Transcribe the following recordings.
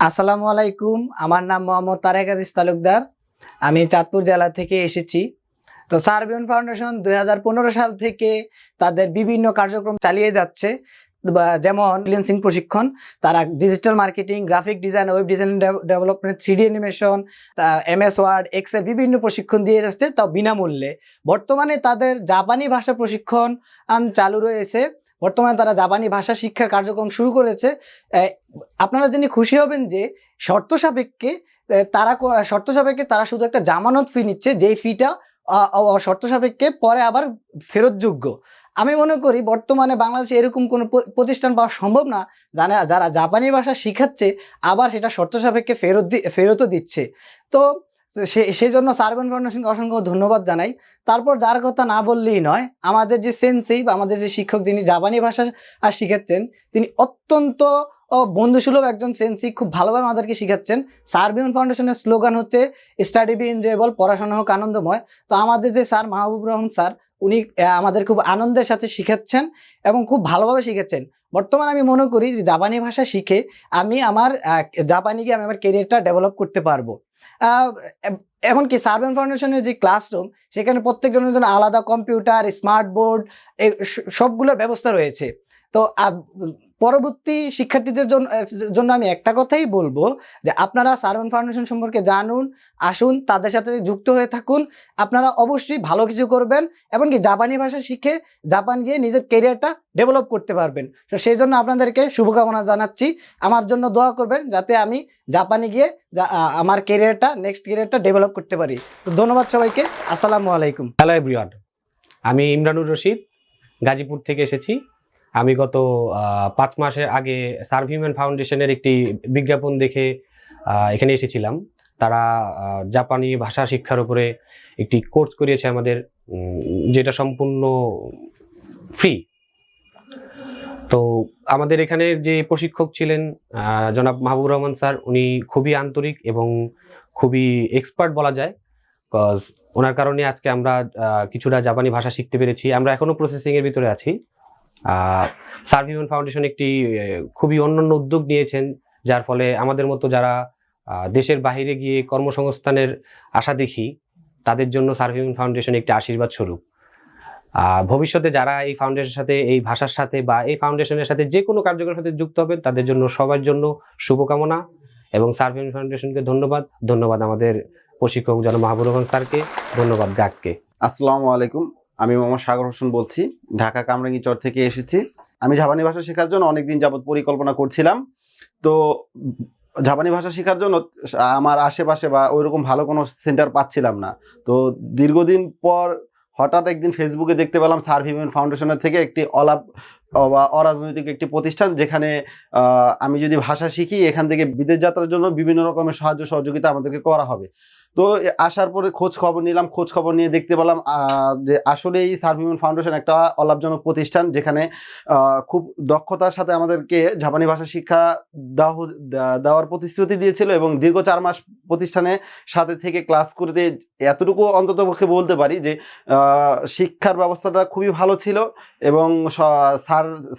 আসসালামু আলাইকুম। আমার নাম মোহাম্মদ তারেক আজিজ তালুকদার। আমি চাঁদপুর জেলা থেকে এসেছি। তো সার্ভেয়ন ফাউন্ডেশন ২০১৫ সাল থেকে তাদের বিভিন্ন কার্যক্রম চালিয়ে যাচ্ছে। যেমন ফ্রিল্যান্সিং প্রশিক্ষণ, তারা digital marketing, graphic design, web design development, 3D animation, MS Word, Excel বিভিন্ন প্রশিক্ষণ দিয়ে যাচ্ছে, তাও বিনামূল্যে। বর্তমানে তাদের জাপানি ভাষা প্রশিক্ষণ চালু রয়েছে। বর্তমানে তারা জাপানি ভাষা শিক্ষার কার্যক্রম শুরু করেছে। আপনারা জেনে খুশি হবেন যে শর্ত সাপেক্ষে তারা শুধু একটা জামানত ফি নিচ্ছে, যেই ফিটা শর্ত সাপেক্ষে পরে আবার ফেরতযোগ্য। আমি মনে করি বর্তমানে বাংলাদেশে এরকম কোনো প্রতিষ্ঠান পাওয়া সম্ভব না যারা জাপানি ভাষা শিখাচ্ছে আবার সেটা শর্ত সাপেক্ষে ফেরতও দিচ্ছে। তো সেই জন্য সার্ভেয়ন ফাউন্ডেশনকে অসংখ্য ধন্যবাদ জানাই। তারপর যার কথা না বললেই নয়, আমাদের যে সেন্সেই বা আমাদের যে শিক্ষক যিনি জাপানি ভাষা শিখাচ্ছেন, তিনি অত্যন্ত বন্ধুসুলভ একজন সেন্সি, খুব ভালোভাবে আমাদেরকে শিখাচ্ছেন। সার্ভেয়ন ফাউন্ডেশনের স্লোগান হচ্ছে স্টাডি বি এনজয়েবল, পড়াশোনা হোক আনন্দময়। তো আমাদের যে স্যার মাহবুব রহমান স্যার, উনি আমাদের খুব আনন্দের সাথে শিখাচ্ছেন এবং খুব ভালোভাবে শিখাচ্ছেন। বর্তমানে আমি মনে করি যে জাপানি ভাষা শিখে আমি আমার আমার কেরিয়ারটা ডেভেলপ করতে পারবো। এমনকি সার্ভেয়ন ফাউন্ডেশনের যে ক্লাসরুম, সেখানে প্রত্যেকজনের জন্য আলাদা কম্পিউটার, স্মার্ট বোর্ড, সবগুলোর ব্যবস্থা রয়েছে। তো পরবর্তী শিক্ষার্থীদের জন্য আমি একটা কথাই বলবো যে আপনারা সার্ভেয়ন ফাউন্ডেশন সম্পর্কে জানুন, আসুন, তাদের সাথে যুক্ত হয়ে থাকুন। আপনারা অবশ্যই ভালো কিছু করবেন, এমনকি জাপানি ভাষা শিখে জাপান গিয়ে নিজের কেরিয়ারটা ডেভেলপ করতে পারবেন। তো সেই জন্য আপনাদেরকে শুভকামনা জানাচ্ছি। আমার জন্য দোয়া করবেন যাতে আমি জাপানে গিয়ে আমার নেক্সট কেরিয়ারটা ডেভেলপ করতে পারি। তো ধন্যবাদ সবাইকে। আসসালামু আলাইকুম। হ্যালো এভরিওয়ান, আমি ইমরানুর রশিদ, গাজীপুর থেকে এসেছি। আমি গত 5 মাসের আগে সার্ভহিউম্যান ফাউন্ডেশনের একটি বিজ্ঞাপন দেখে এখানে এসেছিলাম। তারা জাপানি ভাষা শিক্ষার উপরে একটি কোর্স করিয়েছে আমাদের, যেটা সম্পূর্ণ ফ্রি। তো আমাদের এখানে যে প্রশিক্ষক ছিলেন জনাব মাহবুব রহমান স্যার, উনি খুবই আন্তরিক এবং খুবই এক্সপার্ট বলা যায়। কজ ওনার কারণে আজকে আমরা কিছুটা জাপানি ভাষা শিখতে পেরেছি। আমরা এখনো প্রসেসিং এর ভিতরে আছি। সার্ভহিউম্যান ফাউন্ডেশন একটি খুবই অনন্য উদ্যোগ নিয়েছেন, যার ফলে আমাদের মতো যারা দেশের বাইরে গিয়ে কর্মসংস্থানের আশা দেখি, তাদের জন্য সার্ভহিউম্যান ফাউন্ডেশন একটি আশীর্বাদ স্বরূপ। ভবিষ্যতে যারা এই ফাউন্ডেশনের সাথে, এই ভাষার সাথে বা এই ফাউন্ডেশনের সাথে যে কোনো কার্যক্রমের সাথে যুক্ত হবেন, তাদের জন্য সবার জন্য শুভকামনা এবং সার্ভহিউম্যান ফাউন্ডেশনকে ধন্যবাদ আমাদের প্রশিক্ষক জনাব মাহবুব রহমান স্যারকে, ধন্যবাদ গাককে। আসসালামু আলাইকুম, আমি মোহাম্মদ সাগর হোসেন বলছি, ঢাকা কামরাঙ্গীচর থেকে এসেছি। আমি জাপানি ভাষা শেখার জন্য অনেকদিন যাবত পরিকল্পনা করছিলাম। তো জাপানি ভাষা শেখার জন্য আমার আশেপাশে বা ওইরকম ভালো কোনো সেন্টার পাচ্ছিলাম না। তো দীর্ঘদিন পর হঠাৎ একদিন ফেসবুকে দেখতে পেলাম সার্ভহিউম্যান ফাউন্ডেশনের থেকে একটি অরাজনৈতিক একটি প্রতিষ্ঠান, যেখানে আমি যদি ভাষা শিখি, এখান থেকে বিদেশ যাত্রার জন্য বিভিন্ন রকমের সাহায্য সহযোগিতা আমাদেরকে করা হবে। তো আসার পরে খোঁজ খবর নিলাম, খোঁজ খবর নিয়ে দেখতে পেলাম যে আসলে এই সার্ভহিউম্যান ফাউন্ডেশন একটা অলাভজনক প্রতিষ্ঠান, যেখানে খুব দক্ষতার সাথে আমাদেরকে জাপানি ভাষা শিক্ষা দেওয়ার প্রতিশ্রুতি দিয়েছিল এবং দীর্ঘ 4 মাস প্রতিষ্ঠানের সাথে থেকে ক্লাস করতে এতটুকু অন্ততপক্ষে বলতে পারি যে শিক্ষার ব্যবস্থাটা খুবই ভালো ছিল এবং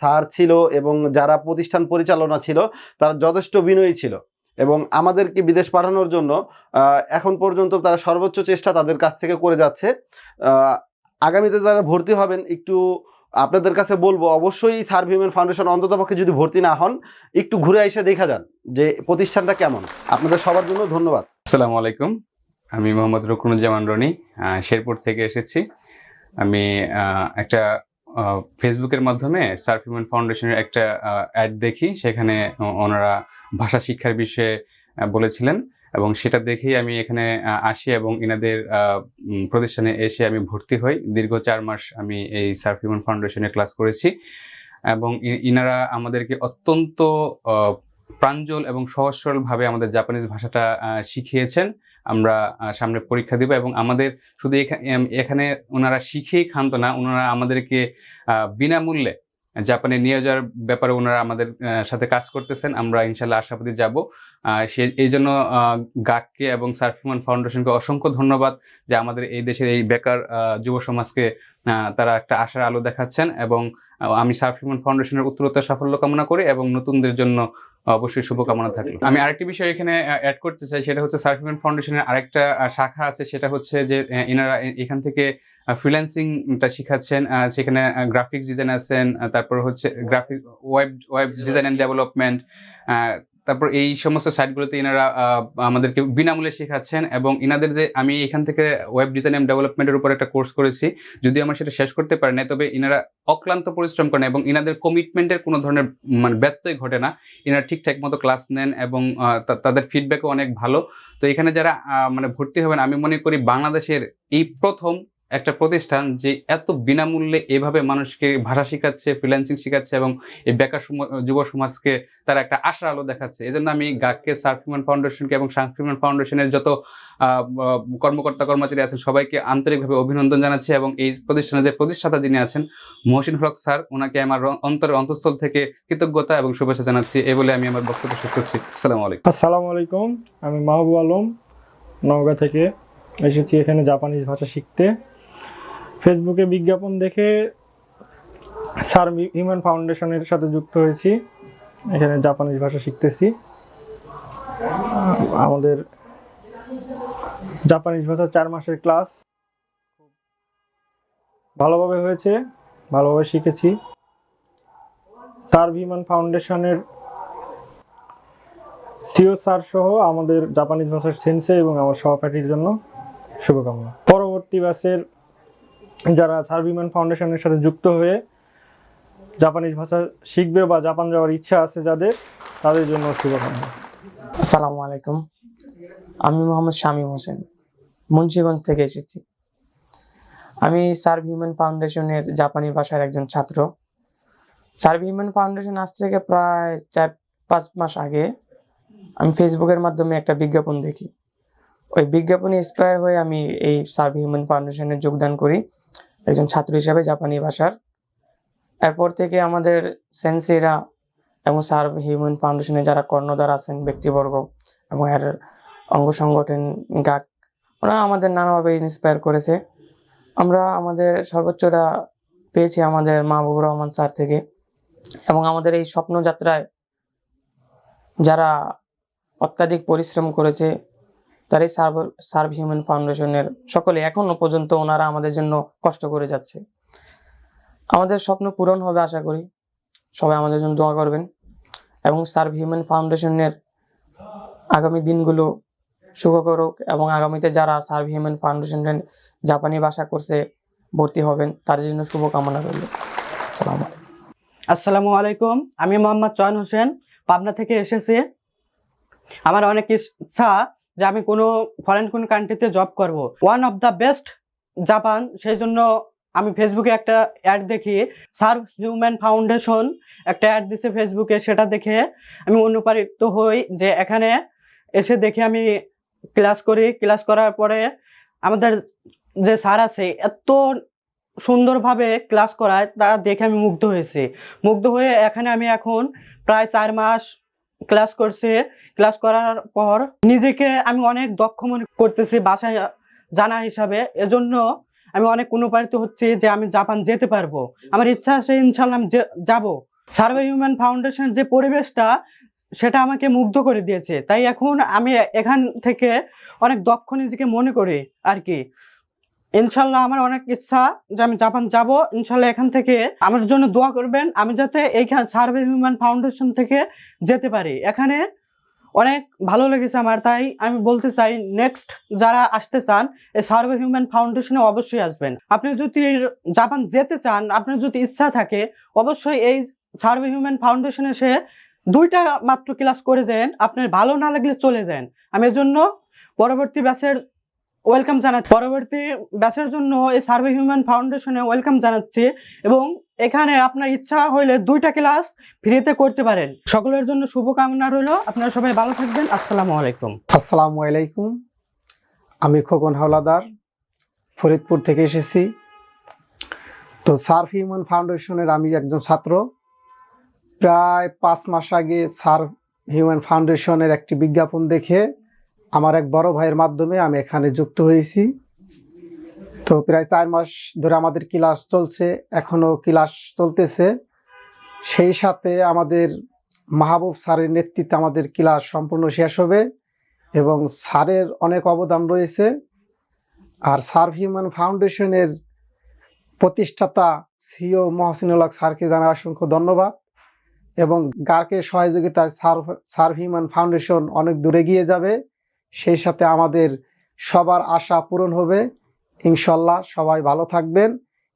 স্যার ছিল এবং যারা প্রতিষ্ঠান পরিচালনা ছিল তারা যথেষ্ট বিনয়ী ছিল এবং আমাদেরকে বিদেশ পাঠানোর জন্য এখন পর্যন্ত তারা সর্বোচ্চ চেষ্টা তাদের কাছ থেকে করে যাচ্ছে। আগামীতে যারা ভর্তি হবেন, একটু আপনাদের কাছে বলবো, অবশ্যই সার্ভহিউম্যান ফাউন্ডেশন অন্ততপক্ষে যদি ভর্তি না হন, একটু ঘুরে এসে দেখা যান যে প্রতিষ্ঠানটা কেমন। আপনাদের সবার জন্য ধন্যবাদ। আসসালামু আলাইকুম, আমি মোহাম্মদ রুকনুজ্জামান রনি, শেরপুর থেকে এসেছি। আমি একটা ফেসবুকের মাধ্যমে সার্ভহিউম্যান ফাউন্ডেশনের একটা অ্যাড দেখি, সেখানে ওনারা ভাষা শিক্ষার বিষয়ে বলেছিলেন এবং সেটা দেখেই আমি এখানে আসি এবং ইনাদের প্রতিষ্ঠানে এসে আমি ভর্তি হই। দীর্ঘ 4 মাস আমি এই সার্ভহিউম্যান ফাউন্ডেশনে ক্লাস করেছি এবং ইনারা আমাদেরকে অত্যন্ত প্রাঞ্জল এবং সহজ সরলভাবে আমাদের জাপানিজ ভাষাটা শিখিয়েছেন। আমরা সামনে পরীক্ষা দিব এবং আমাদের শুধু এখানে ওনারা শিখিয়েই ক্ষান্ত না, ওনারা আমাদেরকে বিনামূল্যে জাপানে নিয়ে যাওয়ার ব্যাপারে ওনারা আমাদের সাথে কাজ করতেছেন। আমরা ইনশাল্লাহ আশাবাদী যাব। এই জন্য গাককে এবং সার্ভ হিউম্যান ফাউন্ডেশনকে অসংখ্য ধন্যবাদ যে আমাদের এই দেশের এই বেকার যুব সমাজকে তারা একটা আশার আলো দেখাচ্ছেন। এবং আমি সার্ভ হিউম্যান ফাউন্ডেশনের উত্তরোত্তর সাফল্য কামনা করি এবং নতুনদের জন্য অবশ্যই শুভকামনা থাকলো। আমি আরেকটি বিষয় এখানে অ্যাড করতে চাই, সেটা হচ্ছে সার্ভ হিউম্যান ফাউন্ডেশনের আরেকটা শাখা আছে, সেটা হচ্ছে যে এনারা এখান থেকে ফ্রিল্যান্সিংটা শিখাচ্ছেন। সেখানে গ্রাফিক্স ডিজাইন আছেন, তারপর হচ্ছে graphic web design and development, তারপর এই সমস্ত সাইটগুলোতে এনারা আমাদেরকে বিনামূল্যে শেখাচ্ছেন। এবং এনাদের যে আমি এখান থেকে ওয়েব ডিজাইন এন্ড ডেভেলপমেন্টের উপর একটা কোর্স করেছি, যদিও আমার সেটা শেষ করতে পারি না, তবে এনারা অক্লান্ত পরিশ্রম করেন এবং এনাদের কমিটমেন্টের কোনো ধরনের মানে ব্যত্যয় ঘটে না। এনারা ঠিকঠাক মতো ক্লাস নেন এবং তাদের ফিডব্যাকও অনেক ভালো। তো এখানে যারা মানে ভর্তি হবেন, আমি মনে করি বাংলাদেশের এই প্রথম একটা প্রতিষ্ঠান যে এত বিনামূল্যে এভাবে মানুষকে ভাষা শিখাচ্ছে, ফ্রিল্যান্সিং শিখাচ্ছে এবং এই বেকার যুব সমাজকে তারা একটা আশার আলো দেখাচ্ছে। এই জন্য আমি গাককে, সার্ভ হিউম্যান ফাউন্ডেশনকে এবং সার্ভ হিউম্যান ফাউন্ডেশনের যত কর্মকর্তা কর্মচারী আছেন সবাইকে আন্তরিকভাবে অভিনন্দন জানাচ্ছি। এবং এই প্রতিষ্ঠানের যে প্রতিষ্ঠাতা যিনি আছেন মহসিন হক স্যার, ওনাকে আমার অন্তরের অন্তঃস্থল থেকে কৃতজ্ঞতা এবং শুভেচ্ছা জানাচ্ছি। এই বলে আমি আমার বক্তব্য শেষ করছি। আসসালামু আলাইকুম। আসসালামু আলাইকুম, আমি মাহবুব আলম নওগাঁ থেকে এসেছি এখানে জাপানিজ ভাষা শিখতে। ফেসবুকে বিজ্ঞাপন দেখে সার্ভ হিউম্যান ফাউন্ডেশনের সাথে যুক্ত হয়েছি, এখানে জাপানিজ ভাষা শিখতেছি। আমাদের জাপানিজ ভাষা 4 মাসের ক্লাস ভালোভাবে হয়েছে, ভালোভাবে শিখেছি। সার্ভ হিউম্যান ফাউন্ডেশনের সিও স্যার সহ আমাদের জাপানিজ ভাষার সেন্সে এবং আমার সহপাঠীর জন্য শুভকামনা। পরবর্তী ব্যাচের যারা সার্ভ হিউম্যান ফাউন্ডেশনের সাথে যুক্ত হয়ে জাপানিজ ভাষা শিখবে বা জাপান যাওয়ার ইচ্ছা আছে যাদের, তাদের জন্য শুভকামনা। আসসালামু আলাইকুম, আমি মোহাম্মদ শামীম হোসেন মুন্সিগঞ্জ থেকে এসেছি। আমি সার্ভ হিউম্যান ফাউন্ডেশনের জাপানি ভাষার একজন ছাত্র। সার্ভ হিউম্যান ফাউন্ডেশন আজ থেকে প্রায় 4-5 মাস আগে আমি ফেসবুকের মাধ্যমে একটা বিজ্ঞাপন দেখি। ওই বিজ্ঞাপনে ইন্সপায়ার হয়ে আমি এই সার্ভ হিউম্যান ফাউন্ডেশনে যোগদান করি একজন ছাত্র হিসাবে জাপানি ভাষার। এরপর থেকে আমাদের সেন্সিরা এবং সার্ভ হিউম্যান ফাউন্ডেশনে যারা কর্ণধার আছেন ব্যক্তিবর্গ এবং এর অঙ্গ সংগঠন গাক, ওনারা আমাদের নানাভাবে ইন্সপায়ার করেছে। আমরা আমাদের সর্বোচ্চটা পেয়েছি আমাদের মাহবুবুর রহমান স্যার থেকে। এবং আমাদের এই স্বপ্নযাত্রায় যারা অত্যাধিক পরিশ্রম করেছে তারাই সার্ভ হিউম্যান ফাউন্ডেশনের সকলে এখনো পর্যন্ত ওনারা আমাদের জন্য কষ্ট করে যাচ্ছে। আমাদের স্বপ্ন পূরণ হবে আশা করি, সবাই আমাদের জন্য দোয়া করবেন। এবং সার্ভ হিউম্যান ফাউন্ডেশনের আগামী দিনগুলো শুভ করুক এবং আগামীতে যারা সার্ভ হিউম্যান ফাউন্ডেশনের জাপানি ভাষা কোর্সে ভর্তি হবেন তাদের জন্য শুভকামনা রইল। আসসালামু আলাইকুম। আসসালামু আলাইকুম, আমি মোহাম্মদ চয়ন হোসেন পাবনা থেকে এসেছি। আমার অনেক ইচ্ছা যে আমি কোনো ফরেন কোন কান্ট্রিতে জব করব, one of the best Japan. সেই জন্য আমি ফেসবুকে একটা অ্যাড দেখি, সার্ভ হিউম্যান ফাউন্ডেশন একটা অ্যাড দিছে ফেসবুকে, সেটা দেখে আমি অনুপ্রাণিত হই যে এখানে এসে দেখে আমি ক্লাস করি। ক্লাস করার পরে আমাদের যে স্যার আছে এত সুন্দরভাবে ক্লাস করায়, তা দেখে আমি মুগ্ধ হয়েছি। মুগ্ধ হয়ে এখানে আমি এখন প্রায় 4 মাস ক্লাস করছি। ক্লাস করার পর নিজেকে আমি অনেক দক্ষ মনে করতেছি ভাষা জানা হিসাবে। এজন্য আমি অনেক অনুপ্রাণিত হচ্ছি যে আমি জাপান যেতে পারবো। আমার ইচ্ছা আছে ইনশাল্লাহ আমি যাব। সার্ভ হিউম্যান ফাউন্ডেশনের যে পরিবেশটা সেটা আমাকে মুগ্ধ করে দিয়েছে, তাই এখন আমি এখান থেকে অনেক দক্ষ নিজেকে মনে করি আর কি। ইনশাল্লাহ আমার অনেক ইচ্ছা যে আমি জাপান যাব। ইনশাল্লাহ এখান থেকে আমার জন্য দোয়া করবেন, আমি যাতে এইখানে সার্ভ হিউম্যান ফাউন্ডেশন থেকে যেতে পারি। এখানে অনেক ভালো লেগেছে আমার, তাই আমি বলতে চাই নেক্সট যারা আসতে চান এই সার্ভ হিউম্যান ফাউন্ডেশনে অবশ্যই আসবেন। আপনি যদি জাপান যেতে চান, আপনার যদি ইচ্ছা থাকে, অবশ্যই এই সার্ভ হিউম্যান ফাউন্ডেশনে এসে 2টা মাত্র ক্লাস করে যান। আপনার ভালো না লাগলে চলে যান। আমি এর জন্য পরবর্তী ব্যাচের ওয়েলকাম জানাচ্ছি, পরবর্তী ব্যাচের জন্য এই সার্ভ হিউম্যান ফাউন্ডেশনে ওয়েলকাম জানাচ্ছি। এবং এখানে আপনার ইচ্ছা হইলে 2টা ক্লাস ফ্রিতে করতে পারেন। সকলের জন্য শুভকামনা রইল। আপনারা সবাই ভালো থাকবেন। আসসালামু আলাইকুম। আসসালামু আলাইকুম, আমি খোকন হাওলাদার ফরিদপুর থেকে এসেছি। তো সার্ভ হিউম্যান ফাউন্ডেশনের আমি একজন ছাত্র। প্রায় 5 মাস আগে সার্ভ হিউম্যান ফাউন্ডেশনের একটি বিজ্ঞাপন দেখে আমার এক বড় ভাইয়ের মাধ্যমে আমি এখানে যুক্ত হয়েছি। তো প্রায় 4 মাস ধরে আমাদের ক্লাস চলছে, এখনও ক্লাস চলতেছে। সেই সাথে আমাদের মাহবুব স্যারের নেতৃত্বে আমাদের ক্লাস সম্পূর্ণ শেষ হবে এবং স্যারের অনেক অবদান রয়েছে। আর সার্ভ হিউম্যান ফাউন্ডেশনের প্রতিষ্ঠাতা সিও মহসিনুল হক স্যারকে জানাই অসংখ্য ধন্যবাদ এবং গার্কের সহযোগিতায় সার্ভ হিউম্যান ফাউন্ডেশন অনেক দূরে গিয়ে যাবে। সেই সাথে আমাদের সবার আশা পূরণ হবে ইনশাল্লাহ। সবাই ভালো থাকবেন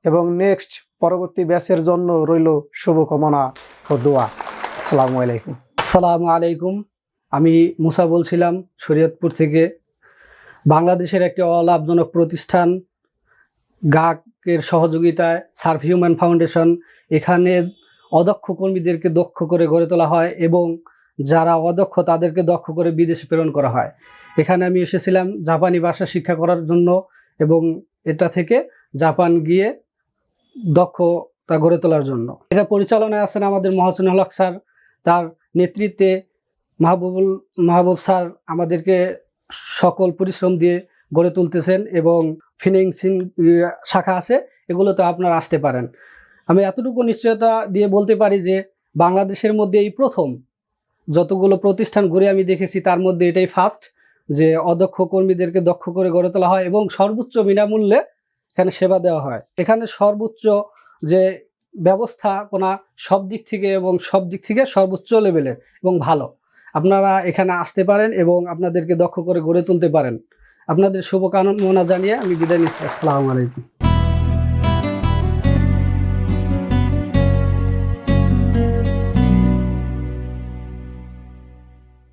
এবং নেক্সট পরবর্তী ব্যাচের জন্য রইল শুভকামনা ও দোয়া। আসসালামু আলাইকুম। আসসালামু আলাইকুম। আমি মুসা বলছিলাম শরীয়তপুর থেকে। বাংলাদেশের একটি অলাভজনক প্রতিষ্ঠান গাকের সহযোগিতায় সার্ভ হিউম্যান ফাউন্ডেশন, এখানে অদক্ষ কর্মীদেরকে দক্ষ করে গড়ে তোলা হয় এবং যারা অদক্ষ তাদেরকে দক্ষ করে বিদেশে প্রেরণ করা হয়। এখানে আমি এসেছিলাম জাপানি ভাষা শিক্ষা করার জন্য এবং এটা থেকে জাপান গিয়ে দক্ষতা গড়ে তোলার জন্য। এটা পরিচালনায় আছেন আমাদের মহসিনুল হক স্যার, তার নেতৃত্বে মাহবুব স্যার আমাদেরকে সকল পরিশ্রম দিয়ে গড়ে তুলতেছেন এবং ফিনান্সিং শাখা আছে, এগুলোতে আপনারা আসতে পারেন। আমি এতটুকু নিশ্চয়তা দিয়ে বলতে পারি যে বাংলাদেশের মধ্যে এই প্রথম যতগুলো প্রতিষ্ঠান ঘুরে আমি দেখেছি তার মধ্যে এটাই ফার্স্ট যে অদক্ষ কর্মীদেরকে দক্ষ করে গড়ে তোলা হয় এবং সর্বোচ্চ বিনামূল্যে এখানে সেবা দেওয়া হয়। এখানে সর্বোচ্চ যে ব্যবস্থাপনা সব দিক থেকে সর্বোচ্চ লেভেলের এবং ভালো। আপনারা এখানে আসতে পারেন এবং আপনাদেরকে দক্ষ করে গড়ে তুলতে পারেন। আপনাদের শুভকামনা জানিয়ে আমি বিদায় নিচ্ছি। আসসালামু আলাইকুম।